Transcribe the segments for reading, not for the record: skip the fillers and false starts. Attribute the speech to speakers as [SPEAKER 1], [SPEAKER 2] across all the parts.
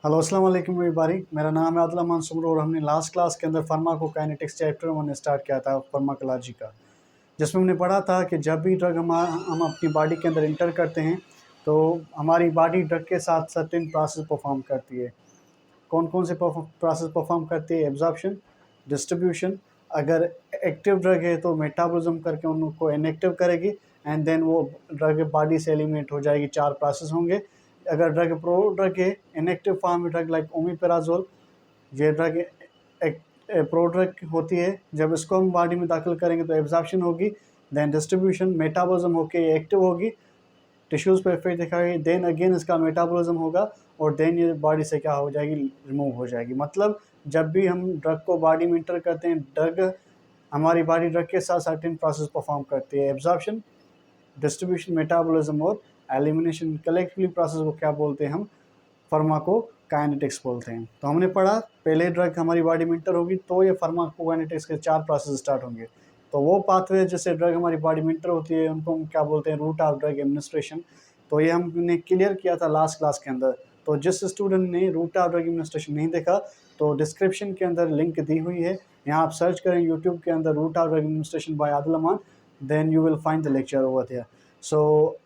[SPEAKER 1] Hello अस्सलाम वालेकुम everybody. मेरा नाम है आदिल मंसूर और हमने लास्ट क्लास के अंदर फार्माकोकाइनेटिक्स चैप्टर 1 स्टार्ट किया था फार्माकोलॉजी का, जिसमें हमने पढ़ा था कि जब भी ड्रग हम अपनी बॉडी के अंदर इंटर करते हैं तो हमारी बॉडी ड्रग के साथ सर्टेन प्रोसेस परफॉर्म करती है। कौन कौन से प्रोसेस परफॉर्म करती है? Absorption, distribution. अगर एक्टिव ड्रग है तो मेटाबॉलिज्म करके उनको इनएक्टिव करेगी एंड देन वो ड्रग बॉडी से एलिमिनेट हो जाएगी। 4 प्रोसेस होंगे। अगर ड्रग प्रो ड्रग है, इनएक्टिव फॉर्म ड्रग लाइक ओमिपेराजोल, ये ड्रग एक प्रो ड्रग होती है। जब इसको हम बॉडी में दाखिल करेंगे तो एब्जॉर्प्शन होगी, देन डिस्ट्रीब्यूशन, मेटाबॉलिज्म होके एक्टिव होगी, टिश्यूज़ पे इफेक्ट दिखाएगी, देन अगेन इसका मेटाबॉलिज्म होगा और देन ये बॉडी से क्या हो जाएगी? रिमूव हो जाएगी। मतलब जब भी हम ड्रग को बॉडी में इंटर करते हैं, ड्रग हमारी बॉडी ड्रग के साथ सर्टेन प्रोसेस परफॉर्म करती है। एब्जॉर्प्शन, डिस्ट्रीब्यूशन, मेटाबॉलिज्म और एलिमिनेशन, कलेक्टिवली प्रोसेस को क्या बोलते हैं? हम फार्माकोकाइनेटिक्स बोलते हैं। तो हमने पढ़ा पहले ड्रग हमारी बॉडी में इंटर होगी तो ये फार्माकोकाइनेटिक्स के 4 प्रोसेस स्टार्ट होंगे। तो वो पाथवे जिससे ड्रग हमारी बॉडी में इंटर होती है उनको हम क्या बोलते हैं? Route of drug administration. तो ये हमने क्लियर किया था लास्ट क्लास के अंदर। तो जिस स्टूडेंट ने रूट ऑफ ड्रग एडमिनिस्ट्रेशन नहीं देखा तो डिस्क्रिप्शन के अंदर लिंक दी हुई है, यहाँ आप सर्च करें यूट्यूब के अंदर route of drug administration by Adil Aman, then you will find the lecture over there. So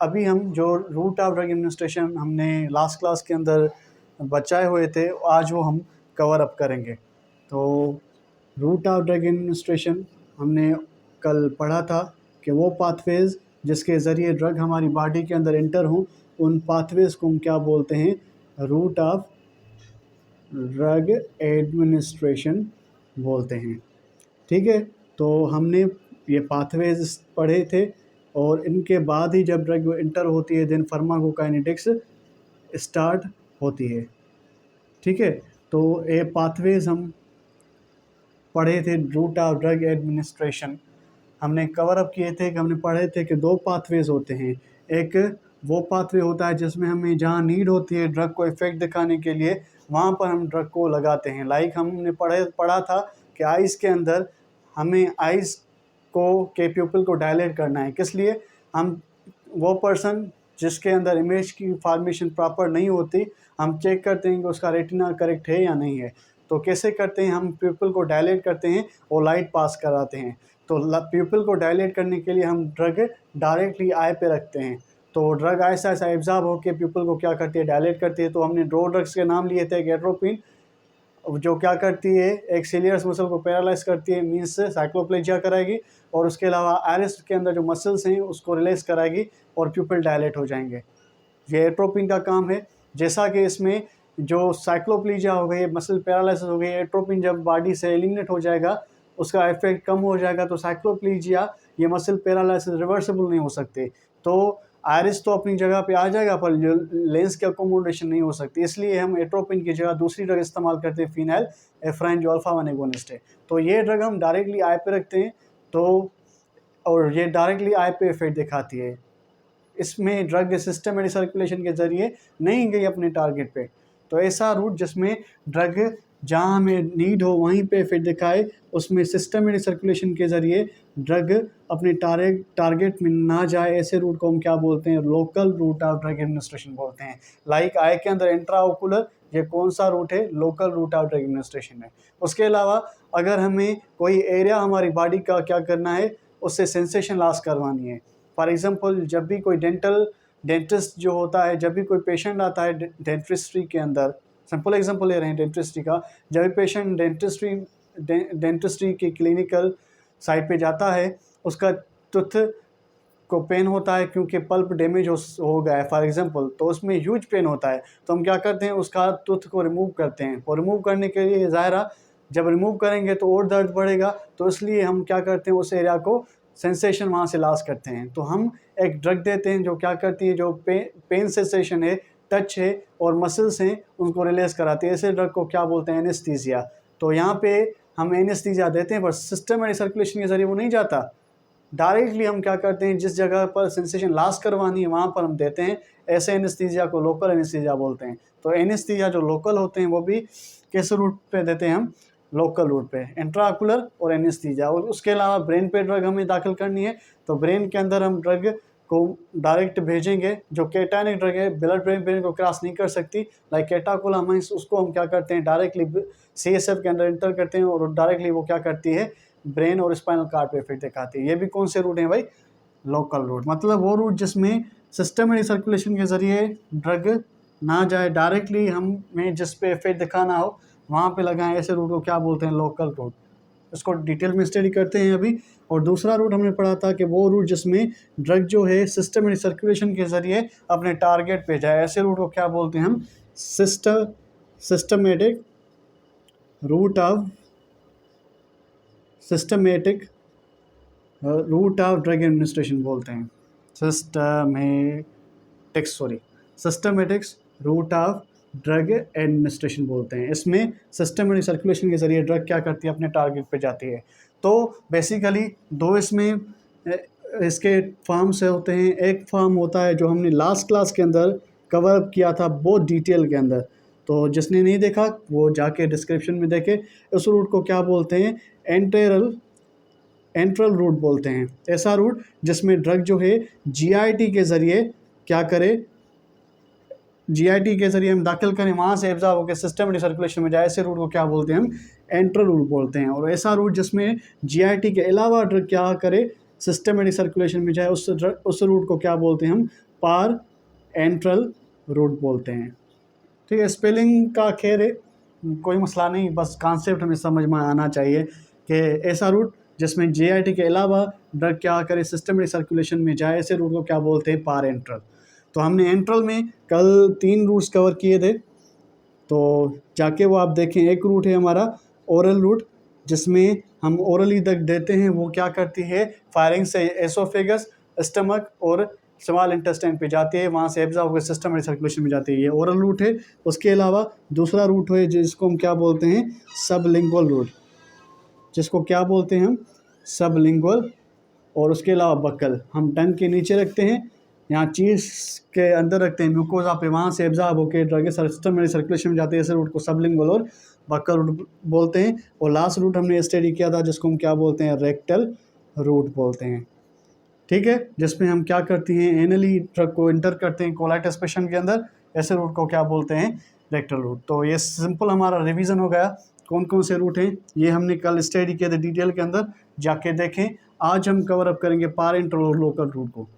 [SPEAKER 1] अभी हम जो रूट ऑफ ड्रग एडमिनिस्ट्रेशन हमने लास्ट क्लास के अंदर बचाए हुए थे आज वो हम कवर अप करेंगे। तो रूट ऑफ ड्रग एडमिनिस्ट्रेशन हमने कल पढ़ा था कि वो पाथवेज जिसके ज़रिए ड्रग हमारी बॉडी के अंदर इंटर हों, उन पाथवेज को हम क्या बोलते हैं? रूट ऑफ ड्रग एडमिनिस्ट्रेशन बोलते हैं। ठीक है, तो हमने ये पाथवेज पढ़े थे और इनके बाद ही जब ड्रग इंटर होती है देन फार्माकोकाइनेटिक्स स्टार्ट होती है। ठीक है, तो ये पाथवेज हम पढ़े थे। रूट ऑफ ड्रग एडमिनिस्ट्रेशन हमने कवर अप किए थे कि हमने पढ़े थे कि 2 पाथवेज होते हैं। एक वो पाथवे होता है जिसमें हमें जहाँ नीड होती है ड्रग को इफेक्ट दिखाने के लिए वहाँ पर हम ड्रग को लगाते हैं। लाइक हमने पढ़ा था कि आइज़ के अंदर हमें आइज़ को के प्यूपिल को डायलेट करना है। किस लिए? हम वो पर्सन जिसके अंदर इमेज की फॉर्मेशन प्रॉपर नहीं होती, हम चेक करते हैं कि उसका रेटिना करेक्ट है या नहीं है। तो कैसे करते हैं? हम प्यूपिल को डायलेट करते हैं और लाइट पास कराते हैं। तो प्यूपिल को डायलेट करने के लिए हम ड्रग डायरेक्टली आई पे रखते हैं। तो ड्रग ऐसा ऐसा एब्जॉर्ब होकर प्यूपिल को क्या करती है? डायलेट करती है। तो हमने 2 ड्रग्स के नाम लिए थे। एट्रोपिन जो क्या करती है? एक सीलियस मसल को पैरालाइज करती है, मीन्स साइक्लोप्लेजिया कराएगी, और उसके अलावा आयरिस के अंदर जो मसल्स हैं उसको रिलीज कराएगी और प्यूपिल डायलेट हो जाएंगे। ये एट्रोपिन का काम है। जैसा कि इसमें जो साइक्लोप्लेजिया हो गई, मसल पैरालिसिस हो गई, एट्रोपिन जब बॉडी से एलिमिनेट हो जाएगा उसका इफेक्ट कम हो जाएगा। तो साइक्लोप्लेजिया, ये मसल पैरालिसिस रिवर्सिबल नहीं हो सकते। तो आयरिस तो अपनी जगह पे आ जाएगा पर लेंस की अकोमोडेशन नहीं हो सकती, इसलिए हम एट्रोपिन की जगह दूसरी ड्रग इस्तेमाल करते हैं, फिनाइल एफ्राइन, जो अल्फा 1 एगोनिस्ट है। तो ये ड्रग हम डायरेक्टली आई पे रखते हैं तो और ये डायरेक्टली आई पे इफेक्ट दिखाती है। इसमें ड्रग सिस्टमेटिक सर्कुलेशन के ज़रिए नहीं गई अपने टारगेट पे। तो ऐसा रूट जिसमें ड्रग जहाँ हमें नीड हो वहीं पे इफेक्ट दिखाए, उसमें सिस्टमेटिक सर्कुलेशन के ज़रिए ड्रग अपने टारगेट में ना जाए, ऐसे रूट को हम क्या बोलते हैं? Local route of drug administration बोलते हैं। लाइक आई के अंदर इंट्राओकुलर, ये कौन सा रूट है? Local route of drug administration है। उसके अलावा अगर हमें कोई एरिया हमारी बॉडी का क्या करना है, उससे सेंसेशन लॉस करवानी है। फॉर एग्जांपल जब भी कोई डेंटिस्ट जो होता है, जब भी कोई पेशेंट आता है डेंटिस्ट्री के अंदर, सिंपल एग्जांपल ले रहे हैं डेंटिस्ट्री का, जब भी पेशेंट डेंटिस्ट्री की क्लिनिकल साइड पे जाता है, उसका टूथ को पेन होता है क्योंकि पल्प डैमेज हो गया है फॉर एग्जांपल, तो उसमें ह्यूज पेन होता है। तो हम क्या करते हैं? उसका टूथ को रिमूव करते हैं, और रिमूव करने के लिए ज़ाहिर जब रिमूव करेंगे तो और दर्द बढ़ेगा, तो इसलिए हम क्या करते हैं? उस एरिया को सेंसेशन वहाँ से लॉस करते हैं। तो हम एक ड्रग देते हैं जो क्या करती है? जो पेन सेंसेशन है, टच है और मसल्स हैं, उनको रिलीज कराती है। ऐसे ड्रग को क्या बोलते हैं? एनेस्थीसिया। तो यहाँ पे हम एनेस्थीसिया देते हैं पर सिस्टमेटिक सर्कुलेशन के जरिए वो नहीं जाता। डायरेक्टली हम क्या करते हैं? जिस जगह पर सेंसेशन लॉस करवानी है वहाँ पर हम देते हैं। ऐसे एनेस्थीसिया को लोकल एनेस्थीसिया बोलते हैं। तो एनेस्थीसिया जो लोकल होते हैं वो भी किस रूट पे देते हैं? हम लोकल रूट पे, इंट्राओकुलर और एनेस्थीसिया। और उसके अलावा ब्रेन पे ड्रग हमें दाखिल करनी है तो ब्रेन के अंदर हम ड्रग को डायरेक्ट भेजेंगे, जो केटायनिक ड्रग है ब्लड ब्रेन को क्रॉस नहीं कर सकती, लाइक कैटाकोलामाइंस, उसको हम क्या करते हैं डायरेक्टली CSF के अंदर इंटर करते हैं और डायरेक्टली वो क्या करती है ब्रेन और स्पाइनल कार्ड पे इफेक्ट दिखाती है। ये भी कौन से रूट हैं भाई? लोकल रूट, मतलब वो रूट जिसमें सिस्टम एंड सर्कुलेशन के ज़रिए ड्रग ना जाए, डायरेक्टली हमें जिस पे इफेक्ट दिखाना हो वहाँ पे लगाएं, ऐसे रूट को क्या बोलते हैं? Local route. इसको डिटेल में स्टडी करते हैं अभी। और दूसरा रूट हमने पढ़ा था कि वो रूट जिसमें ड्रग जो है सिस्टम एंड सर्कुलेशन के ज़रिए अपने टारगेट पे जाए, ऐसे रूट को क्या बोलते हैं हम? Systematic route of drug administration बोलते हैं। Systematics route of drug administration बोलते हैं। इसमें सिस्टम एंड सर्कुलेशन के ज़रिए ड्रग क्या करती है? अपने टारगेट पे जाती है। तो बेसिकली दो इसमें इसके फॉर्म से होते हैं। एक फॉर्म होता है जो हमने लास्ट क्लास के अंदर कवर अप किया था बहुत डिटेल के अंदर, तो जिसने नहीं देखा वो जाके डिस्क्रिप्शन में देखे। उस रूट को क्या बोलते हैं? एंट्रल रूट बोलते हैं। ऐसा रूट जिसमें ड्रग जो है GIT के ज़रिए क्या करे, GIT के ज़रिए हम दाखिल करें, वहाँ से एब्जॉर्ब होकर सिस्टम एंड सर्कुलेशन में जाए, ऐसे रूट को क्या बोलते हैं? हम एंट्रल रूट बोलते हैं। और ऐसा रूट जिसमें GIT के अलावा ड्रग क्या करे, सिस्टम एंड सर्कुलेशन में जाए, उस रूट को क्या बोलते हैं? हम पार एंट्रल रूट बोलते हैं। ठीक है, स्पेलिंग का खैर है कोई मसला नहीं, बस कॉन्सेप्ट हमें समझ में आना चाहिए कि ऐसा रूट जिसमें GIT के अलावा ड्रग क्या करे, सिस्टम एंड सर्कुलेशन में जाए, ऐसे रूट को क्या बोलते हैं? पार एंट्रल। तो हमने एंट्रल में कल 3 रूट्स कवर किए थे, तो जाके वो आप देखें। एक रूट है हमारा ओरल रूट, जिसमें हम ओरली तक देते हैं, वो क्या करती है? फायरिंग से एसोफेगस, स्टमक और स्मॉल इंटेस्टाइन पे जाती है, वहाँ से एब्जॉर्ब होकर सिस्टम एंड सर्कुलेशन में जाती है। ये ओरल रूट है। उसके अलावा दूसरा रूट है जिसको हम क्या बोलते हैं? सबलिंगुअल रूट, जिसको क्या बोलते हैं हम? सबलिंगुअल। और उसके अलावा बक्कल, हम टंग के नीचे रखते हैं, यहाँ चीज़ के अंदर रखते हैं म्यूकोजा पे, वहाँ से एब्जॉर्ब होकर ड्रग सिस्टम में सर्कुलेशन में जाते हैं। ऐसे रूट को सबलिंगुअल और बक्कल रूट बोलते हैं। और लास्ट रूट हमने स्टडी किया था जिसको हम क्या बोलते हैं? रेक्टल रूट बोलते हैं। ठीक है, जिसमें हम क्या करते हैं? एनली ड्रग को इंटर करते हैं कोलाइटस पेशेंट के अंदर, ऐसे रूट को क्या बोलते हैं? Rectal route. तो ये सिंपल हमारा रिवीजन हो गया, कौन कौन से रूट हैं ये हमने कल स्टडी किए थे डिटेल के अंदर, जाके देखें। आज हम कवर अप करेंगे पार एंट्रल और लोकल रूट को।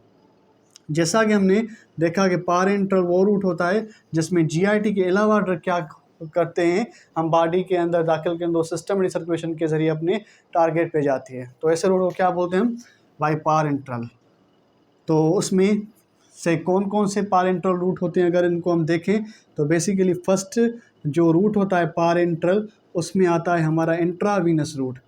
[SPEAKER 1] जैसा कि हमने देखा कि पार एंट्रल वो रूट होता है जिसमें GIT के अलावा ड्रग क्या करते हैं? हम बॉडी के अंदर दाखिल के अंदर सिस्टम एंड सर्कुलेशन के ज़रिए अपने टारगेट पे जाती है। तो ऐसे रूट को क्या बोलते हैं हम? By parenteral. तो उसमें से कौन कौन से पार एंट्रल रूट होते हैं अगर इनको हम देखें तो बेसिकली फर्स्ट जो रूट होता है पार एंट्रल, उसमें आता है हमारा इंट्रावीनस रूट।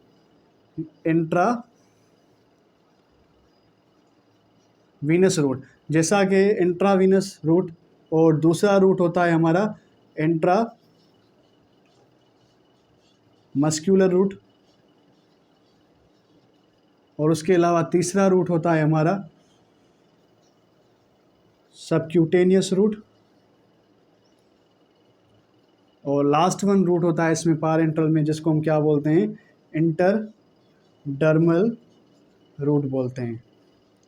[SPEAKER 1] वीनस रूट, जैसा कि इंट्रावीनस रूट। और दूसरा रूट होता है हमारा इंट्रा मस्क्यूलर रूट। और उसके अलावा तीसरा रूट होता है हमारा सबक्यूटेनियस रूट। और लास्ट वन रूट होता है इसमें पार एंट्रल में जिसको हम क्या बोलते हैं? इंटरडर्मल रूट बोलते हैं।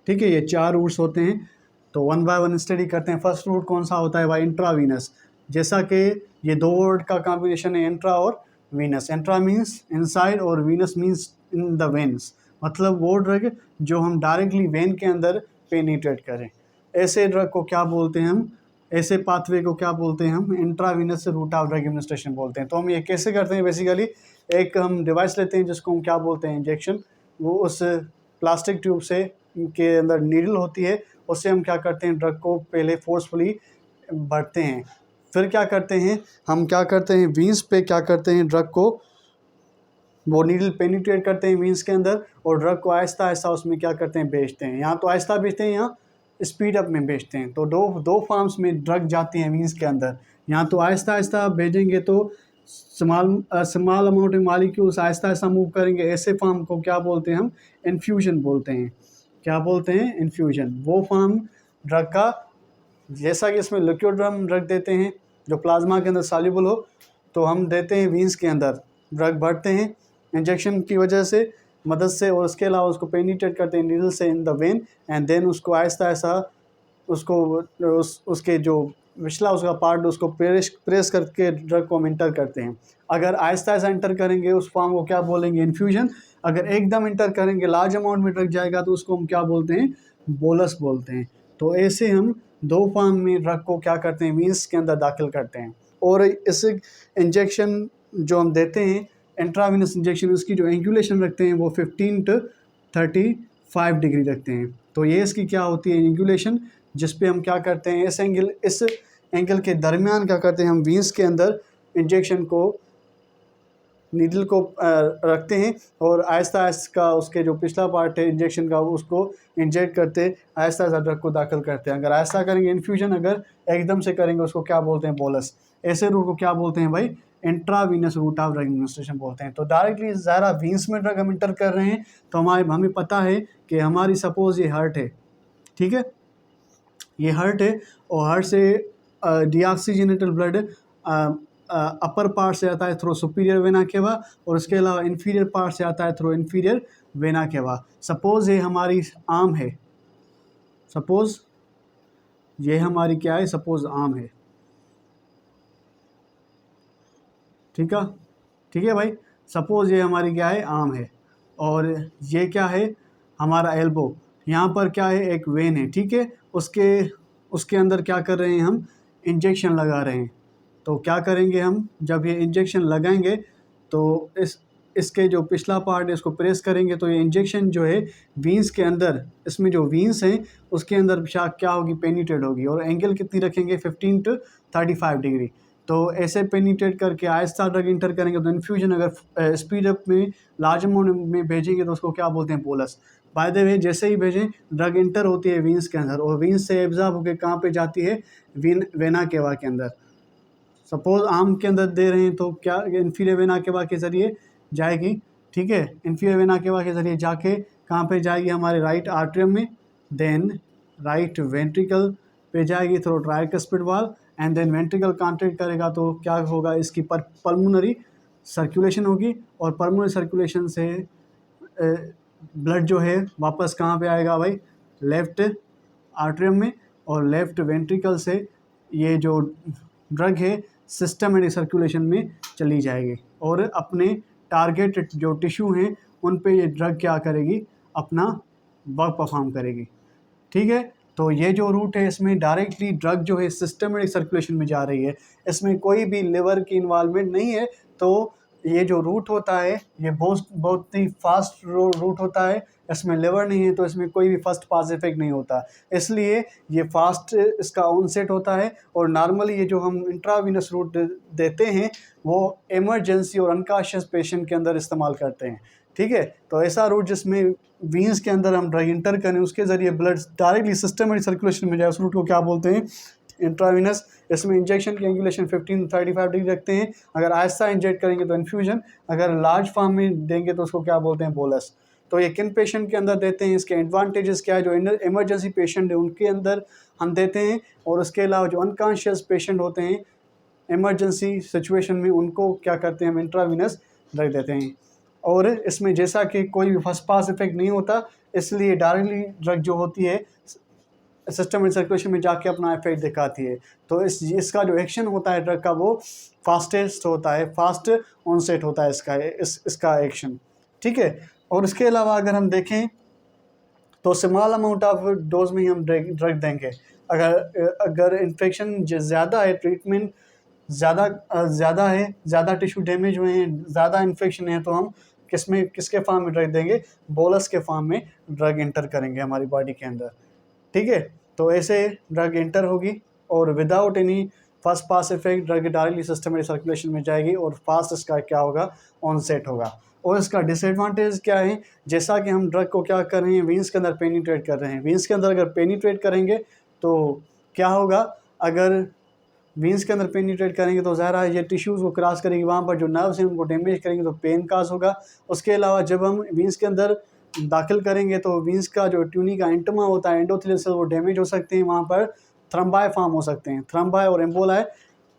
[SPEAKER 1] ठीक है, ये 4 रूट्स होते हैं। तो 1 बाय 1 स्टडी करते हैं। फर्स्ट रूट कौन सा होता है भाई? इंट्रावीनस। जैसा कि ये 2 वर्ड का कॉम्बिनेशन है, इंट्रा और वीनस। इंट्रा मीन्स इनसाइड और Venus means in the veins, मतलब वो ड्रग जो हम डायरेक्टली वेन के अंदर पेनिट्रेट करें, ऐसे ड्रग को क्या बोलते हैं हम? ऐसे पाथवे को क्या बोलते हैं हम? Intravenous route of drug administration बोलते हैं। तो हम ये कैसे करते हैं? बेसिकली एक हम डिवाइस लेते हैं जिसको हम क्या बोलते हैं? इंजेक्शन। वो उस प्लास्टिक ट्यूब से के अंदर नीडल होती है, उससे हम क्या करते हैं? ड्रग को पहले फोर्सफुली भरते हैं, फिर क्या करते हैं? हम क्या करते हैं? वीन्स पे क्या करते हैं? ड्रग को वो नीडल पेनिट्रेट करते हैं वीन्स के अंदर, और ड्रग को आहिस्ता आहिस्ता उसमें क्या करते हैं? बेचते हैं। यहाँ तो आहिस्ता बेचते हैं, यहाँ स्पीड अप में बेचते हैं। तो दो फॉर्म्स में ड्रग जाती हैं वीन्स के अंदर। यहाँ तो आहिस्ता आहिस्ता भेजेंगे तो स्मॉल अमाउंट में मॉलिक्यूल्स आहिस्ता आहिस्ता मूव करेंगे, ऐसे फॉर्म को क्या बोलते हैं हम? इन्फ्यूजन बोलते हैं। क्या बोलते हैं? इन्फ्यूजन। वो फॉर्म ड्रग का, जैसा कि इसमें लिक्विड ड्रग देते हैं जो प्लाज्मा के अंदर सॉल्युबल हो, तो हम देते हैं वीन्स के अंदर, ड्रग भरते हैं इंजेक्शन की वजह से, मदद से, और उसके अलावा उसको पेनिट्रेट करते हैं नीडल से in the vein, and then उसको आहिस्ता आहिस्ता उसको उसके जो पिछला उसका पार्ट उसको प्रेस करके ड्रग को हम इंटर करते हैं। अगर आहिस्ता आहिस्ता इंटर करेंगे उस फॉर्म को क्या बोलेंगे, इन्फ्यूजन। अगर एकदम इंटर करेंगे, लार्ज अमाउंट में ड्रग जाएगा, तो उसको हम क्या बोलते हैं, बोलस बोलते हैं। तो ऐसे हम 2 फॉर्म में ड्रग को क्या करते हैं, वीन्स के अंदर दाखिल करते हैं। और इस इंजेक्शन जो हम देते हैं इंट्रावीनस इंजेक्शन, उसकी जो एंगुलेशन रखते हैं वो 15 to 35 डिग्री रखते हैं। तो ये इसकी क्या होती है, एंगुलेशन, जिस पे हम क्या करते हैं, इस एंगल के दरमियान क्या करते हैं, हम वीन्स के अंदर इंजेक्शन को, नीडल को रखते हैं, और आहिस्ता आहिस्ता उसके जो पिछला पार्ट है इंजेक्शन का उसको इंजेक्ट करते आहिस्ता आहिस्ता ड्रग को दाखिल करते हैं। अगर आहिस्ता करेंगे इन्फ्यूजन, अगर एकदम से करेंगे उसको क्या बोलते हैं, बोलस। ऐसे रूट को क्या बोलते हैं भाई, intravenous route of drug administration बोलते हैं। तो डायरेक्टली ज़्यादा वीन्स में ड्रग हम इंटर कर रहे हैं, तो हमें पता है कि हमारी सपोज ये हार्ट है, ठीक है, ये हार्ट है, और हार्ट से डीऑक्सीजनेटेड ब्लड अपर पार्ट से आता है थ्रू सुपीरियर वेना केवा, और उसके अलावा इन्फीरियर पार्ट से आता है through inferior vena cava. Suppose ये हमारी आर्म है, सपोज़ ये हमारी क्या है, सपोज़ आर्म है, ठीक है भाई, सपोज़ ये हमारी क्या है, आर्म है, और ये क्या है, हमारा एल्बो। यहाँ पर क्या है, एक वेन है, ठीक है, उसके अंदर क्या कर रहे हैं, हम इंजेक्शन लगा रहे हैं। तो क्या करेंगे हम, जब ये इंजेक्शन लगाएंगे तो इसके जो पिछला पार्ट है इसको प्रेस करेंगे, तो ये इंजेक्शन जो है वीन्स के अंदर, इसमें जो वीन्स हैं उसके अंदर क्या होगी, पेनिट्रेट होगी, और एंगल कितनी रखेंगे, 15 to 35 डिग्री। तो ऐसे पेनिट्रेट करके आहिस्ता ड्रग इंटर करेंगे, तो इन्फ्यूजन अगर स्पीड अप में लार्ज अमाउंट में भेजेंगे तो उसको क्या बोलते हैं, बोलस। बाय द वे जैसे ही भेजें, ड्रग इंटर होती है वीन्स के अंदर, और वीन्स से एब्जॉर्ब होकर कहाँ पे जाती है, वेना केवा के अंदर। सपोज आर्म के अंदर दे रहे हैं तो क्या इन्फीरियर वेना केवा के ज़रिए जाएगी, ठीक है, इन्फीरियर वेना केवा के ज़रिए जाके कहाँ पे जाएगी, हमारे राइट आर्टरियम में, देन राइट वेंट्रिकल पे जाएगी through tricuspid valve, and then ventricle contract करेगा तो क्या होगा, इसकी पल्मोनरी सर्कुलेशन होगी, और पल्मोनरी सर्कुलेशन से ब्लड जो है वापस कहाँ पे आएगा भाई, लेफ़्ट आर्टरियम में, और लेफ़्ट वेंट्रिकल से ये जो ड्रग है सिस्टमेटिक सर्कुलेशन में चली जाएगी, और अपने टारगेट जो टिश्यू हैं उन पे ये ड्रग क्या करेगी, अपना वर्क परफॉर्म करेगी, ठीक है। तो ये जो रूट है इसमें डायरेक्टली ड्रग जो है सिस्टमेटिक सर्कुलेशन में जा रही है, इसमें कोई भी लिवर की इन्वॉल्वमेंट नहीं है। तो ये जो रूट होता है ये बहुत ही फास्ट रूट होता है, इसमें लिवर नहीं है, तो इसमें कोई भी फर्स्ट पास इफेक्ट नहीं होता, इसलिए ये फास्ट इसका ऑनसेट होता है। और नॉर्मली ये जो हम इंट्रावीनस रूट देते हैं वो इमरजेंसी और अनकॉन्शियस पेशेंट के अंदर इस्तेमाल करते हैं, ठीक है। तो ऐसा रूट जिसमें वीन्स के अंदर हम ड्रग इंटर करें, उसके ज़रिए ब्लड डायरेक्टली सिस्टमेटिक सर्कुलेशन में जाए, उस रूट को क्या बोलते हैं, इंट्रावीनस। इसमें इंजेक्शन की एंगुलेशन 15 to 35 डिग्री रखते हैं। अगर आहिस्ता इंजेक्ट करेंगे तो इन्फ्यूजन, अगर लार्ज फॉर्म में देंगे तो उसको क्या बोलते हैं, बोलस। तो ये किन पेशेंट के अंदर देते हैं, इसके एडवांटेजेस क्या है, जो इमरजेंसी पेशेंट है उनके अंदर हम देते हैं, और उसके अलावा जो अनकॉन्शियस पेशेंट होते हैं इमरजेंसी सिचुएशन में उनको क्या करते हैं, हम इंट्रावीनस ड्रग देते हैं। और इसमें जैसा कि कोई भी फर्स्ट पास इफेक्ट नहीं होता, इसलिए डायरेक्टली ड्रग जो होती है सिस्टम एंड सर्कुलेशन में जाके अपना इफेक्ट दिखाती है। तो इसका जो एक्शन होता है ड्रग का वो फास्टेस्ट होता है, फास्ट ऑनसेट होता है इसका एक्शन, ठीक है। और इसके अलावा अगर हम देखें तो स्मॉल अमाउंट ऑफ डोज में ही हम ड्रग देंगे। अगर इन्फेक्शन ज़्यादा है, ट्रीटमेंट ज़्यादा है, ज़्यादा टिश्यू डैमेज हुए हैं, ज़्यादा इन्फेक्शन है, तो हम किसके फॉर्म में ड्रग देंगे, बोलस के फॉर्म में ड्रग इंटर करेंगे हमारी बॉडी के अंदर, ठीक है। तो ऐसे ड्रग इंटर होगी और without any first pass effect drug directly systematic circulation में जाएगी, और फास्ट इसका क्या होगा, ऑनसेट होगा। और इसका डिसएडवांटेज क्या है, जैसा कि हम ड्रग को क्या कर रहे हैं, वीन्स के अंदर पेनिट्रेट कर रहे हैं। वीन्स के अंदर अगर पेनिट्रेट करेंगे तो क्या होगा, अगर वीन्स के अंदर पेनिट्रेट करेंगे तो ज़ाहिर है ये टिश्यूज़ को क्रॉस करेगी, वहाँ पर जो नर्व्स हैं उनको डैमेज करेंगे तो पेन काज होगा। उसके अलावा जब हम वीन्स के अंदर दाखिल करेंगे तो वीन्स का जो ट्यूनी का एंटमा होता है, एंडोथेलियल सेल, वो डैमेज हो सकते हैं, वहाँ पर थ्रम्बाई फॉर्म हो सकते हैं, थ्रम्बाई और एम्बोलाई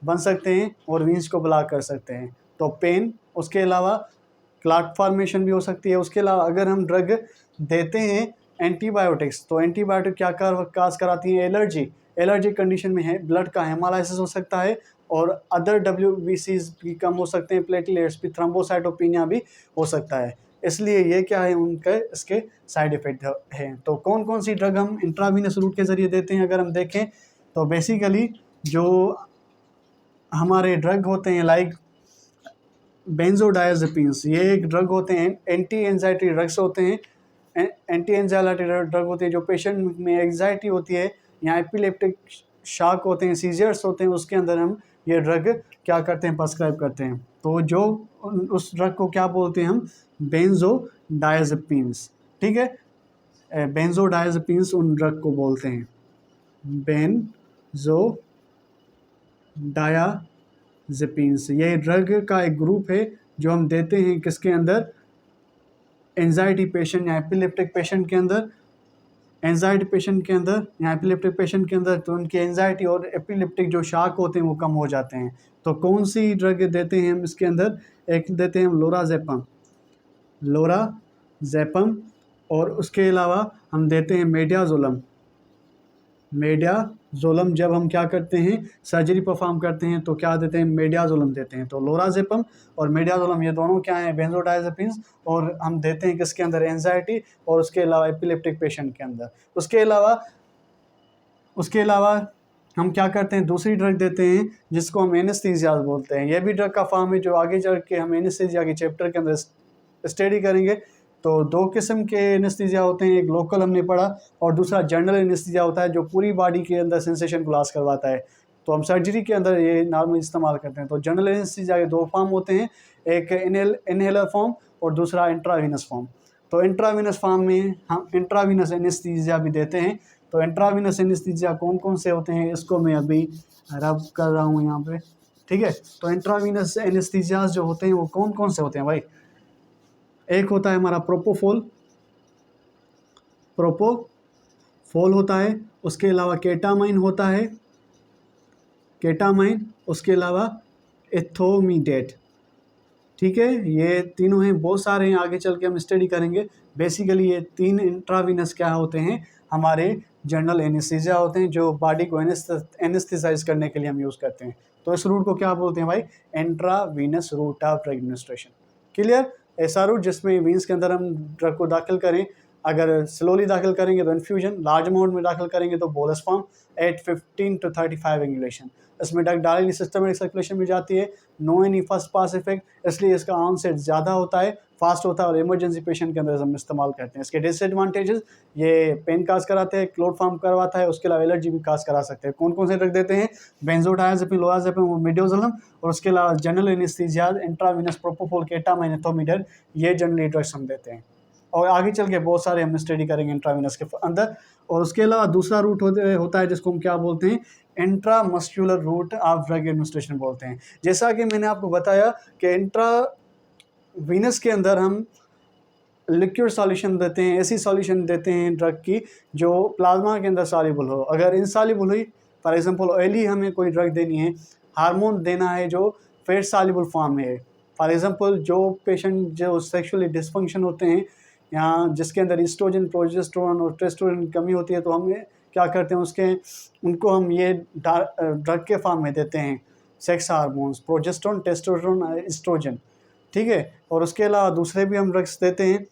[SPEAKER 1] बन सकते हैं और वीन्स को ब्लॉक कर सकते हैं, तो पेन। उसके अलावा क्लॉट फॉर्मेशन भी हो सकती है। उसके अलावा अगर हम ड्रग देते हैं एंटीबायोटिक्स, तो एंटीबायोटिक क्या काज कराती है, एलर्जी कंडीशन में है, ब्लड का हेमालाइसिस हो सकता है और अदर WBCs भी कम हो सकते हैं, प्लेटलेट्स भी, थ्रोम्बोसाइटोपिनिया भी हो सकता है। इसलिए ये क्या है, उनके इसके साइड इफ़ेक्ट हैं। तो कौन कौन सी ड्रग हम इंट्रावीनस रूट के ज़रिए देते हैं, अगर हम देखें तो बेसिकली जो हमारे ड्रग होते हैं लाइक बेंजोडायजेपिन्स, ये एक ड्रग होते हैं, एंटी एंजाइटी ड्रग्स होते हैं, एंटी एंजाइटी ड्रग होते हैं जो पेशेंट में एंजाइटी होती है या एपिलेप्टिक शॉक होते हैं, सीजर्स होते हैं, उसके अंदर हम ये ड्रग क्या करते हैं, प्रेस्क्राइब करते हैं। तो जो उस ड्रग को क्या बोलते हैं हम, बेंजोडायजेपिन्स, ठीक है, बेंजोडायजेपिन्स उन ड्रग को बोलते हैं, बेंजोडायजेपिन्स। ये ड्रग का एक ग्रुप है जो हम देते हैं किसके अंदर, एंजाइटी पेशेंट या एपिलेप्टिक पेशेंट के अंदर, एंजाइटी पेशेंट के अंदर या एपिलेप्टिक पेशेंट के अंदर, तो उनकी एंजाइटी और एपिलेप्टिक जो शॉक होते हैं वो कम हो जाते हैं। तो कौन सी ड्रग देते हैं हम इसके अंदर, एक देते हैं हम लोराज़ेपम, और उसके अलावा हम देते हैं मेडियाजोलम। जब हम क्या करते हैं, सर्जरी परफॉर्म करते हैं तो क्या देते हैं, मेडियाजोलम देते हैं। तो लोराज़ेपम और मेडियाजोलम ये दोनों क्या हैं, बेंजोडायजेपिन्स, और हम देते हैं किसके अंदर, एंजाइटी और उसके अलावा एपिलेप्टिक पेशेंट के अंदर। उसके अलावा हम क्या करते हैं, दूसरी ड्रग देते हैं जिसको हम एनेस्थीसियाज बोलते हैं। ये भी ड्रग का फॉर्म है जो आगे चल के हम एनेस्थीसिया के चैप्टर के अंदर स्टडी करेंगे। तो दो किस्म के एनेस्थीसिया होते हैं, एक लोकल हमने पढ़ा और दूसरा जनरल एनेस्थीसिया होता है जो पूरी बॉडी के अंदर सेंसेशन को लॉस करवाता है। तो हम सर्जरी के अंदर ये नॉर्मल इस्तेमाल करते हैं। तो जनरल एनेस्थीसिया के दो फॉर्म होते हैं, एक इनहेलर फॉर्म और दूसरा इंट्रावीनस फॉर्म। तो इंट्रावीनस फॉर्म में हम इंट्रावीनस एनेस्थीसिया भी देते हैं। तो इंट्रावीनस एनेस्थीसिया कौन कौन से होते हैं, इसको मैं अभी रब कर रहा हूँ यहाँ पे, ठीक है। तो इंट्रावीनस एनेस्थीसियाज जो होते हैं वो कौन कौन से होते हैं भाई, एक होता है हमारा प्रोपोफोल होता है, उसके अलावा केटामाइन होता है, उसके अलावा एथोमीडेट, ठीक है। ये तीनों हैं, बहुत सारे हैं, आगे चल के हम स्टडी करेंगे। बेसिकली ये तीन इंट्रावीनस क्या होते हैं, हमारे जनरल एनेस्थीसिया होते हैं जो बॉडी को एनेस्थीसाइज करने के लिए हम यूज़ करते हैं। तो इस रूट को क्या बोलते हैं भाई, intravenous route of drug administration. Clear, ऐसा रूट जिसमें वीन्स के अंदर हम ड्रग को दाखिल करें, अगर स्लोली दाखिल करेंगे तो इन्फ्यूजन, लार्ज अमाउंट में दाखिल करेंगे तो बोलस फॉर्म, 8-15 to 35 एंगुलेशन। इसमें ड्रग डायरेक्टली सिस्टमेटिक सर्कुलेशन में जाती है, no any first pass effect, इसलिए इसका ऑनसेट ज़्यादा होता है, फास्ट होता है और इमरजेंसी पेशेंट के अंदर हम इस्तेमाल करते हैं। इसके डिसएडवांटेजेस, ये पेन काज कराते हैं, क्लोट फॉर्म करवाता है, उसके अलावा एलर्जी भी काज करा सकते हैं। कौन कौन से ड्रग देते हैं, बेंजोडायजेपिन, लोराज़ेपम और मेडियाजोलम, और उसके अलावा general anaesthesia, intravenous, propofol, ketamine, etomidate, ये जनरली ड्रग्स हम देते हैं। और आगे चल के बहुत सारे हम स्टडी करेंगे इंट्रावीनस के अंदर। और उसके अलावा दूसरा रूट होता है जिसको हम क्या बोलते हैं, intramuscular route of drug administration बोलते हैं। जैसा कि मैंने आपको बताया कि इंट्रावीनस के अंदर हम लिक्विड सॉल्यूशन देते हैं, ऐसी सॉल्यूशन देते हैं ड्रग की जो प्लाज्मा के अंदर सॉल्युबल हो। अगर इनसॉल्युबल हुई, फॉर एग्जांपल ऑयली हमें कोई ड्रग देनी है, हार्मोन देना है जो फैट सॉल्युबल फॉर्म में है, फॉर एग्जांपल जो पेशेंट जो सेक्सुअली डिसफंक्शन होते हैं या जिसके अंदर ईस्ट्रोजन, प्रोजेस्टेरोन और टेस्टोस्टेरोन की कमी होती है, तो हम क्या करते हैं, उनको हम ये ड्रग के फॉर्म में देते हैं, sex hormones, progesterone, testosterone, estrogen, ठीक है। और उसके अलावा दूसरे भी हम ड्रग्स देते हैं।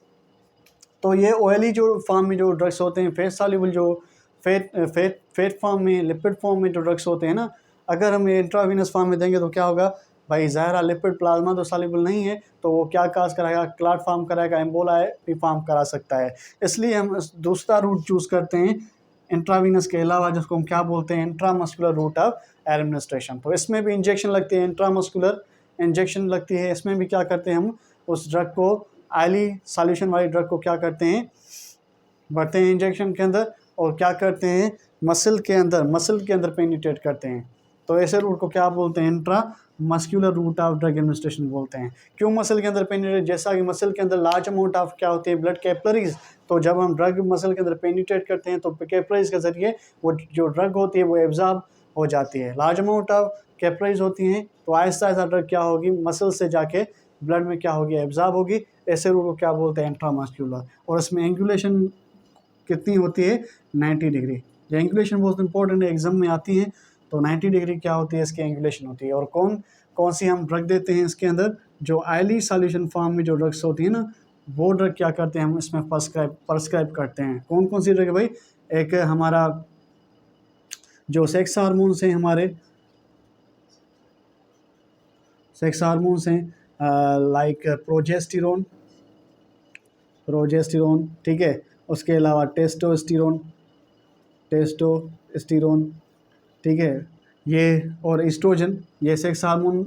[SPEAKER 1] तो ये ऑयली जो फॉर्म में जो ड्रग्स होते हैं, फैट सॉल्युबल जो फैट फॉर्म में, लिपिड फॉर्म में जो ड्रग्स होते हैं ना, अगर हम ये इंट्रावीनस फॉर्म में देंगे तो क्या होगा भाई, ज़ाहिर लिपिड प्लाज्मा तो सॉल्युबल नहीं है, तो वो क्या काज कराएगा, क्लॉट फॉर्म कराएगा, एम्बोला भी फॉर्म करा सकता है। इसलिए हम दूसरा रूट चूज़ करते हैं इंट्रावीनस के अलावा, जिसको हम क्या बोलते हैं, इंट्रामस्कुलर रूट ऑफ एडमिनिस्ट्रेशन। तो इसमें भी इंजेक्शन लगती है, इंट्रामस्कुलर इंजेक्शन लगती है। इसमें भी क्या करते हैं, हम उस ड्रग को, ऑयली सॉल्यूशन वाली ड्रग को क्या करते हैं, भरते हैं इंजेक्शन के अंदर और क्या करते हैं, मसल के अंदर पेनिट्रेट करते हैं। तो ऐसे रूट को क्या बोलते हैं, intramuscular route of drug administration बोलते हैं। क्यों मसल के अंदर पेनिट्रेट, जैसा कि मसल के अंदर लार्ज अमाउंट ऑफ क्या होती है, ब्लड कैपिलरीज। तो जब हम ड्रग मसल के अंदर पेनिट्रेट करते हैं तो कैपिलरीज के जरिए वो जो ड्रग होती है वो एब्जॉर्ब हो जाती है। लार्ज अमाउंट ऑफ कैपिलरीज होती हैं तो आहिस्ता आहिस्ता ड्रग क्या होगी, मसल से जाके ब्लड में क्या होगी, एब्जॉर्ब होगी। ऐसे रूट को क्या बोलते हैं, इंट्रामस्क्यूलर। और इसमें एंगुलेशन कितनी होती है, 90 डिग्री। ये एंगुलेशन बहुत इंपॉर्टेंट है, एग्जाम में आती है। तो 90 डिग्री क्या होती है, इसकी एंगुलेशन होती है। और कौन कौन सी हम ड्रग देते हैं इसके अंदर, जो आयली सॉल्यूशन फॉर्म में जो ड्रग्स होती है ना, वो ड्रग क्या करते हैं हम इसमें प्रेस्क्राइब करते हैं। कौन कौन सी ड्रग है भाई, एक हमारा जो सेक्स हार्मोन्स हैं, हमारे सेक्स हार्मोन्स हैं, लाइक प्रोजेस्टेरोन, ठीक है। उसके अलावा टेस्टोस्टेरोन, ठीक है। ये और एस्ट्रोजन, ये सेक्स हार्मोन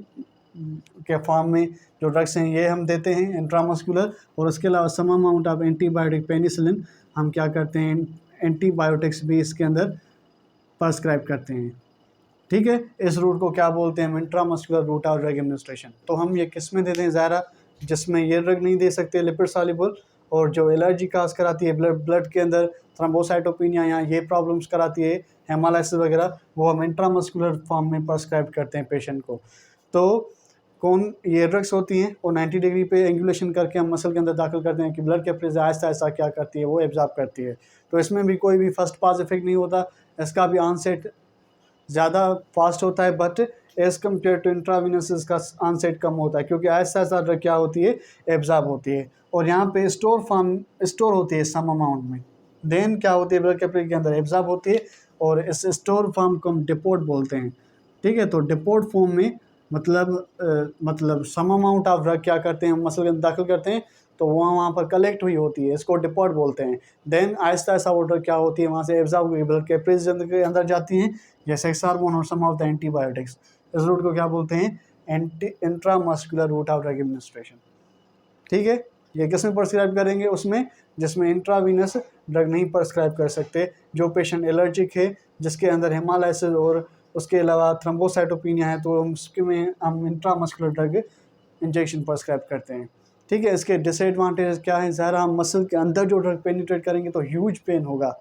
[SPEAKER 1] के फॉर्म में जो ड्रग्स हैं ये हम देते हैं इंट्रामस्कुलर। और उसके अलावा some amount of antibiotic penicillin, हम क्या करते हैं, एंटीबायोटिक्स भी इसके अंदर प्रेस्क्राइब करते हैं, ठीक है। इस रूट को क्या बोलते हैं, intramuscular route of drug administration. तो हम ये किस में देते हैं, ज़ायरा, जिसमें ये ड्रग नहीं दे सकते, लिपिड सॉल्युबल, और जो एलर्जी काज कराती है, ब्लड के अंदर थ्रोम्बोसाइटोपिनिया या ये प्रॉब्लम्स कराती है, हेमालाइसिस वगैरह, वो हम इंट्रामस्कुलर फॉर्म में प्रेस्क्राइब करते हैं पेशेंट को। तो कौन ये ड्रग्स होती हैं, और 90 डिग्री पे एंगुलेशन करके हम मसल के अंदर दाखिल करते हैं कि ब्लड के प्रेशर आहिस्ता आहिस्ता क्या करती है, वो एब्जॉर्ब करती है। तो इसमें भी कोई भी फर्स्ट पास इफेक्ट नहीं होता, इसका भी ऑनसेट ज़्यादा फास्ट होता है, but as compare to intravenous इसका ऑनसेट कम होता है, क्योंकि आहिस्ता आहिस्ता ड्रग क्या होती है, एब्जॉर्ब होती है। और यहाँ पे स्टोर होती है सम अमाउंट में, देन क्या होती है, ब्लड कैपिलरी के अंदर एब्जॉर्ब होती है। और इस स्टोर फॉर्म को हम डिपोट बोलते हैं, ठीक है। तो डिपोट फॉर्म में मतलब सम अमाउंट ऑफ ड्रग क्या करते हैं, हम मसल के अंदर दाखिल करते हैं, तो वहाँ पर कलेक्ट हुई होती है, इसको डिपोट बोलते हैं। देन आहिस्ता आहिस्ता वो ड्रग क्या होती है, वहाँ से एब्जॉर्ब हुई ब्लड कैपिलरी के अंदर जाती हैं, जैसे सेक्स हार्मोन और सम ऑफ द एंटीबायोटिक्स। इस रूट को क्या बोलते हैं, intramuscular route of drug administration, ठीक है। ये किस में प्रेस्क्राइब करेंगे, उसमें जिसमें इंट्रावीनस ड्रग नहीं प्रेस्क्राइब कर सकते, जो पेशेंट एलर्जिक है, जिसके अंदर हेमालाइसिस और उसके अलावा थ्रोम्बोसाइटोपिनिया है, तो उसके में हम इंट्रामस्कुलर ड्रग इंजेक्शन प्रेस्क्राइब करते हैं, ठीक है। इसके डिसएडवांटेज क्या है, ज़रा हम मसल के अंदर जो ड्रग पेनिट्रेट करेंगे तो ह्यूज पेन होगा।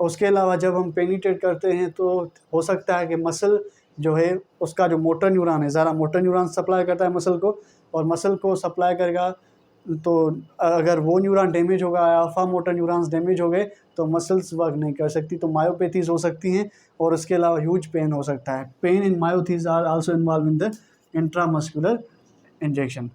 [SPEAKER 1] उसके अलावा जब हम पेनिट्रेट करते हैं तो हो सकता है कि मसल जो है उसका जो मोटर न्यूरॉन है, ज़रा मोटर न्यूरॉन सप्लाई करता है मसल को, और मसल को सप्लाई करेगा, तो अगर वो न्यूरॉन डैमेज होगा, अल्फा मोटर न्यूरॉन्स डैमेज हो गए, तो मसल्स वर्क नहीं कर सकती, तो मायोपैथीज हो सकती हैं। और उसके अलावा ह्यूज पेन हो सकता है। Pain in myopathies are also involve in the intramuscular injection.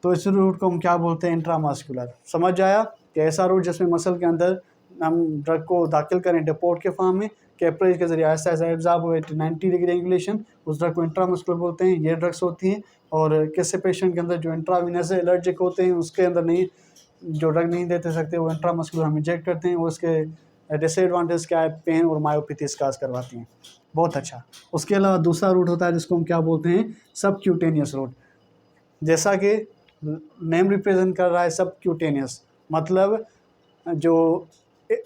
[SPEAKER 1] तो इस रूट को हम क्या बोलते हैं, इंट्रामस्कुलर। समझ आया कि ऐसा रूट जिसमें मसल के अंदर हम ड्रग को दाखिल करें डिपोट के फॉर्म में, कैपिलरीज के जरिए ऐसा ऐसा एब्जॉर्ब हुए 90 डिग्री एंगुलेशन, उस ड्रग को इंट्रामस्कुलर बोलते हैं। ये ड्रग्स होती हैं। और किसी पेशेंट के अंदर जो इंट्रावीनस एलर्जिक होते हैं, उसके अंदर नहीं, जो ड्रग नहीं देते सकते, वो इंट्रामस्कुलर हम इंजेक्ट करते हैं। उसके डिसएडवांटेज क्या है, पेन और मायोपैथीज काज करवाती हैं। बहुत अच्छा। उसके अलावा दूसरा रूट होता है जिसको हम क्या बोलते हैं, सबक्यूटेनियस रूट। जैसा कि नेम रिप्रेजेंट कर रहा है, सबक्यूटेनियस मतलब जो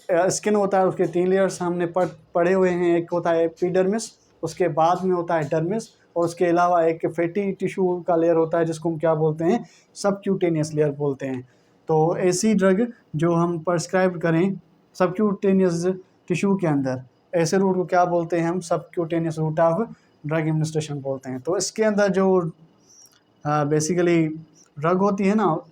[SPEAKER 1] स्किन होता है उसके 3 लेयर्स हमने पढ़े हुए हैं। एक होता है एपिडर्मिस, उसके बाद में होता है डर्मिस, और उसके अलावा एक फैटी टिश्यू का लेयर होता है जिसको हम क्या बोलते हैं, सबक्यूटेनियस लेयर बोलते हैं। तो ऐसी ड्रग जो हम प्रेस्क्राइब करें सबक्यूटेनियस टिश्यू के अंदर, ऐसे रूट को क्या बोलते हैं, हम subcutaneous route of drug administration बोलते हैं। तो इसके अंदर जो बेसिकली ड्रग होती है ना,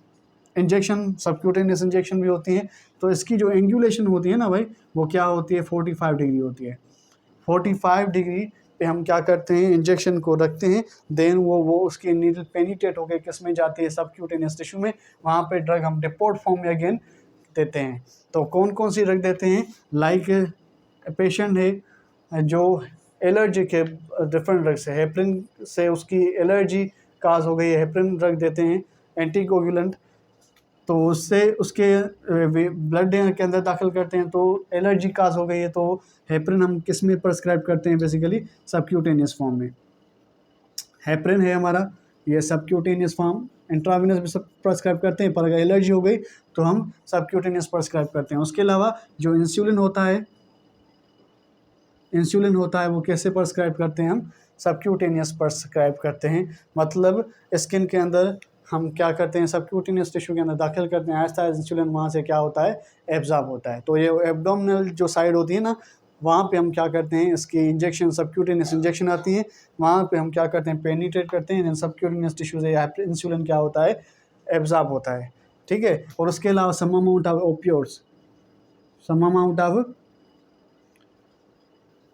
[SPEAKER 1] इंजेक्शन, सबक्यूटेनियस इंजेक्शन भी होती है, तो इसकी जो एंगुलेशन होती है ना भाई, वो क्या होती है, 45 डिग्री होती है। 45 डिग्री पे हम क्या करते हैं, इंजेक्शन को रखते हैं, देन वो उसकी नीडल पेनिट्रेट होकर किस में जाती है, सबक्यूटेनियस टिश्यू में, वहाँ पे ड्रग हम डिपोट फॉर्म में अगेन देते हैं। तो कौन कौन सी ड्रग देते हैं, लाइक पेशेंट है जो एलर्जिक है डिफरेंट ड्रग से, हेपरिन से उसकी एलर्जी काज हो गई है, हेपरिन ड्रग देते हैं, एंटीकोगुलेंट, तो उससे उसके ब्लड के अंदर दाखिल करते हैं, तो एलर्जी काज हो गई है, तो हेपरिन हम किस में प्रेस्क्राइब करते हैं, बेसिकली सबक्यूटेनियस फॉर्म में। हेपरिन है हमारा, ये सबक्यूटेनियस फॉर्म, इंट्रावेनस भी सब प्रेस्क्राइब करते हैं, पर अगर एलर्जी हो गई तो हम सबक्यूटेनियस प्रेस्क्राइब करते हैं। उसके अलावा जो इंसुलिन होता है वो कैसे प्रेस्क्राइब करते हैं, हम सबक्यूटेनियस प्रेस्क्राइब करते हैं। मतलब स्किन के अंदर हम क्या करते हैं, सबक्यूटेनियस टिश्यू के अंदर दाखिल करते हैं, आहिस्ता इंसुलिन वहाँ से क्या होता है, एब्जॉर्ब होता है। तो ये एब्डोमिनल जो साइड होती है ना, वहाँ पे हम क्या करते हैं, इसकी इंजेक्शन सबक्यूटेनियस इंजेक्शन आती है, वहाँ पे हम क्या करते हैं, पेनिट्रेट करते हैं, सबक्यूटेनियस टिश्यूज इंसुलिन क्या होता है, एब्जॉर्ब होता है, ठीक है। और उसके अलावा सम अमाउंट ऑफ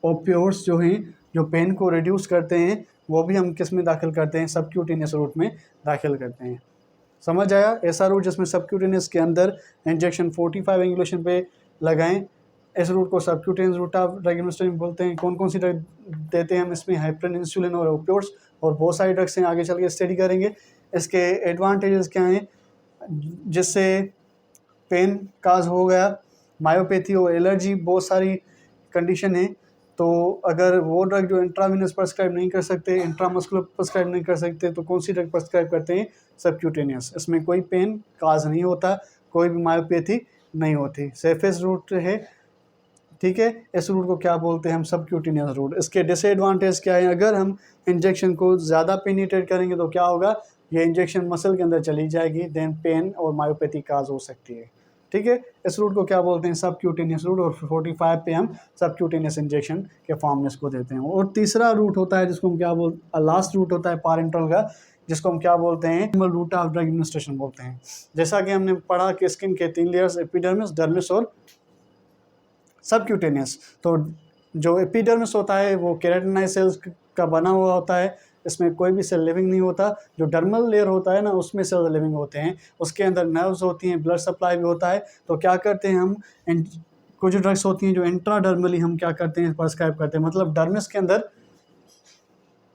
[SPEAKER 1] ओपियोड्स जो हैं, जो पेन को रिड्यूस करते हैं, वो भी हम किस में दाखिल करते हैं, सबक्यूटेनियस रूट में दाखिल करते हैं। समझ आया? ऐसा रूट जिसमें सबक्यूटेनियस के अंदर इंजेक्शन 45 एंगुलेशन पे लगाएं, इस रूट को subcutaneous route of drug administration बोलते हैं। कौन कौन सी ड्रग देते हैं हम इसमें, हेपरिन, इंसुलिन और ओपियोड्स, और बहुत सारी ड्रग्स हैं, आगे चल के स्टडी करेंगे। इसके एडवांटेजेस क्या हैं, जिससे पेन काज हो गया, मायोपैथी और एलर्जी, बहुत सारी कंडीशन है। तो अगर वो ड्रग जो इंट्रावेनस प्रेस्क्राइब नहीं कर सकते, इंट्रामस्कुलर प्रेस्क्राइब नहीं कर सकते, तो कौन सी ड्रग प्रेस्क्राइब करते हैं, सबक्यूटेनियस। इसमें कोई पेन काज नहीं होता, कोई भी मायोपैथी नहीं होती, सेफेस्ट रूट है, ठीक है। इस रूट को क्या बोलते हैं हम, सबक्यूटेनियस रूट। इसके डिसएडवांटेज क्या है, अगर हम इंजेक्शन को ज़्यादा पेनिट्रेट करेंगे तो क्या होगा, ये इंजेक्शन मसल के अंदर चली जाएगी, देन पेन और मायोपैथी काज हो सकती है, ठीक है। इस रूट को क्या बोलते हैं, सबक्यूटेनियस रूट, और 45 पे हम सबक्यूटेनियस इंजेक्शन के फॉर्म में इसको देते हैं। और तीसरा रूट होता है जिसको हम क्या बोलते, लास्ट रूट होता है पारेंटल का, जिसको हम क्या बोलते हैं, रूट ऑफ ड्रग एडमिनिस्ट्रेशन बोलते हैं। जैसा कि हमने पढ़ा कि स्किन के 3 लेयर्स, एपिडर्मिस, डर्मिस और सबक्यूटेनियस। तो जो एपिडर्मिस होता है वो केराटिनाइज सेल्स का बना हुआ होता है, इसमें कोई भी सेल लिविंग नहीं होता। जो डर्मल लेयर होता है ना, उसमें सेल लिविंग होते हैं, उसके अंदर नर्व्स होती हैं, ब्लड सप्लाई भी होता है। तो क्या करते हैं हम, कुछ ड्रग्स होती हैं जो इंट्राडर्मली हम क्या करते हैं, प्रेस्क्राइब करते हैं, मतलब डर्मिस के अंदर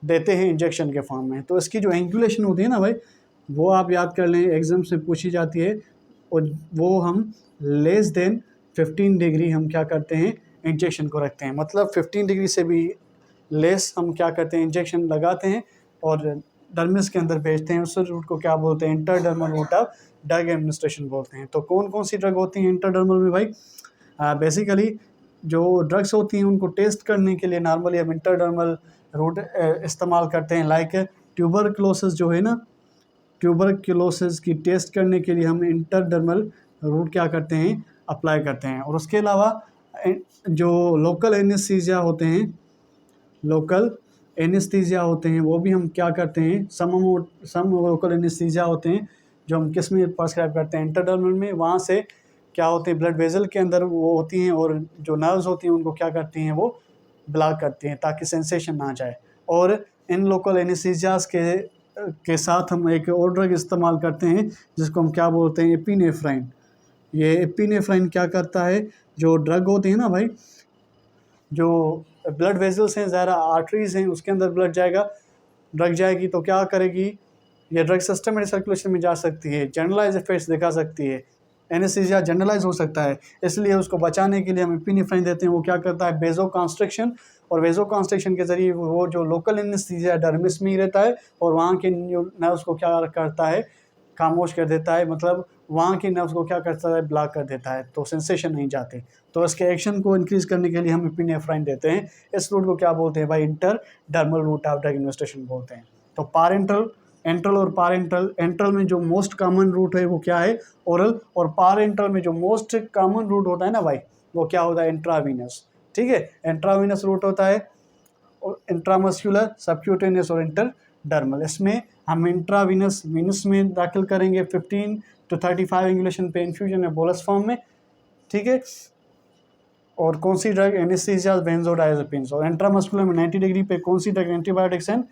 [SPEAKER 1] देते हैं इंजेक्शन के फॉर्म में। तो इसकी जो एंगुलेशन होती है ना भाई, वो आप याद कर लें, एग्जाम से पूछी जाती है, और वो हम लेस देन 15 डिग्री हम क्या करते हैं, इंजेक्शन को रखते हैं। मतलब 15 डिग्री से भी लेस हम क्या करते हैं, इंजेक्शन लगाते हैं और डर्मिस के अंदर भेजते हैं। उस रूट को क्या बोलते हैं, इंटरडर्मल रूट ऑफ ड्रग एडमिनिस्ट्रेशन बोलते हैं। तो कौन कौन सी ड्रग होती हैं इंटरडर्मल में भाई, बेसिकली जो ड्रग्स होती हैं उनको टेस्ट करने के लिए नॉर्मली हम इंटरडर्मल रूट इस्तेमाल करते हैं। लाइक ट्यूबरक्लोसिस जो है ना, ट्यूबरक्लोसिस की टेस्ट करने के लिए हम इंटरडर्मल रूट क्या करते हैं, अप्लाई करते हैं। और उसके अलावा जो लोकल एनेस्थीसिया होते हैं, वो भी हम क्या करते हैं, सम लोकल एनेस्थीसिया होते हैं जो हम किस में प्रेस्क्राइब करते हैं, इंटरडर्मल में। वहाँ से क्या होते हैं, ब्लड वेजल के अंदर वो होती हैं, और जो नर्व्स होती हैं उनको क्या करती हैं, वो ब्लॉक करती हैं ताकि सेंसेशन ना जाए। और इन लोकल एनेस्थीसियास के साथ हम एक और ड्रग इस्तेमाल करते हैं जिसको हम क्या बोलते हैं, एपिनेफ्राइन। ये एपिनेफ्राइन क्या करता है, जो ड्रग होती है ना भाई, जो ब्लड वेजल्स हैं, ज़्यादा आर्टरीज हैं, उसके अंदर ब्लड जाएगा, ड्रग जाएगी तो क्या करेगी, ये ड्रग सिस्टमेटिक सर्कुलेशन में जा सकती है, जनरलाइज इफेक्ट्स दिखा सकती है, एनेस्थीसिया जनरलाइज हो सकता है। इसलिए उसको बचाने के लिए हम एपिनेफ्राइन देते हैं। वो क्या करता है, बेजो कॉन्स्ट्रिक्शन, और वेजो कॉन्स्ट्रिक्शन के ज़रिए वो जो लोकल एनेस्थीसिया डर्मिस में ही रहता है, और वहाँ के नर्व्स को क्या करता है, खामोश कर देता है, मतलब वहाँ के नर्व्स को क्या करता है, ब्लॉक कर देता है, तो सेंसेशन नहीं जाते। तो इसके एक्शन को इंक्रीज़ करने के लिए हम एपिनेफ्राइन देते हैं। इस रूट को क्या बोलते हैं भाई, इंटरडर्मल रूट ऑफ ड्रग एडमिनिस्ट्रेशन बोलते हैं। तो पारेंटल, एंट्रल और पारेंटल, एंट्रल में जो मोस्ट कॉमन रूट है वो क्या है, ओरल, और पारेंटल में जो मोस्ट कॉमन रूट होता है ना भाई, वो क्या होता है, इंट्रावीनस, ठीक है। इंट्रावीनस रूट होता है, और इंट्रामस्कुलर, सबक्यूटेनियस और इंटरडर्मल। इसमें हम इंट्रावीनस वीनस में दाखिल करेंगे 15 to 35 एंगुलेशन पे, इन्फ्यूजन या बोलस फॉर्म में, ठीक है। और कौन सी ड्रग, एनेस्थीसिया, बेंजोडाइजेपिन्स। और इंट्रामस्कुलर में 90 डिग्री पे कौन सी drug, antibiotics and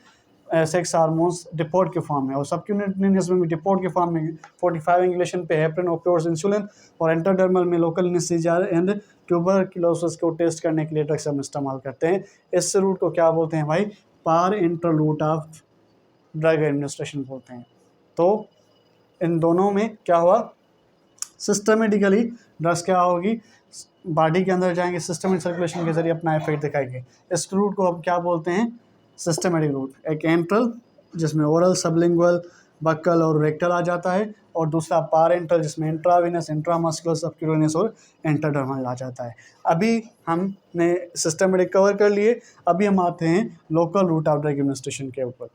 [SPEAKER 1] sex hormones depot के फॉर्म में। और सबक्यूटेनियस में भी डिपोर्ट के फॉर्म में 45 एंगुलेशन पे हेपरिन, ओपियोड्स, इंसुलिन। और इंटरडर्मल में लोकल एनेस्थीसिया एंड ट्यूबरक्लोसिस को टेस्ट करने के लिए ड्रग्स हम इस्तेमाल करते हैं। इस रूट को क्या बोलते हैं भाई, पारेंटल रूट ऑफ ड्रग एडमिनिस्ट्रेशन बोलते हैं। तो इन दोनों में क्या हुआ, सिस्टमेटिकली ड्रग्स क्या होगी, बॉडी के अंदर जाएंगे, सिस्टमेटिक सर्कुलेशन के जरिए अपना इफेक्ट दिखाएंगे। इस रूट को हम क्या बोलते हैं, सिस्टमेटिक रूट। एक एंट्रल जिसमें ओरल, सबलिंगुअल, बक्कल और रेक्टल आ जाता है, और दूसरा पारेंटल जिसमें इंट्रावीनस, इंट्रामस्कुलर, सबक्यूटेनियस और इंटरडर्मल आ जाता है। अभी हमने सिस्टमेटिक कवर कर लिए, अभी हम आते हैं local route of drug administration के ऊपर।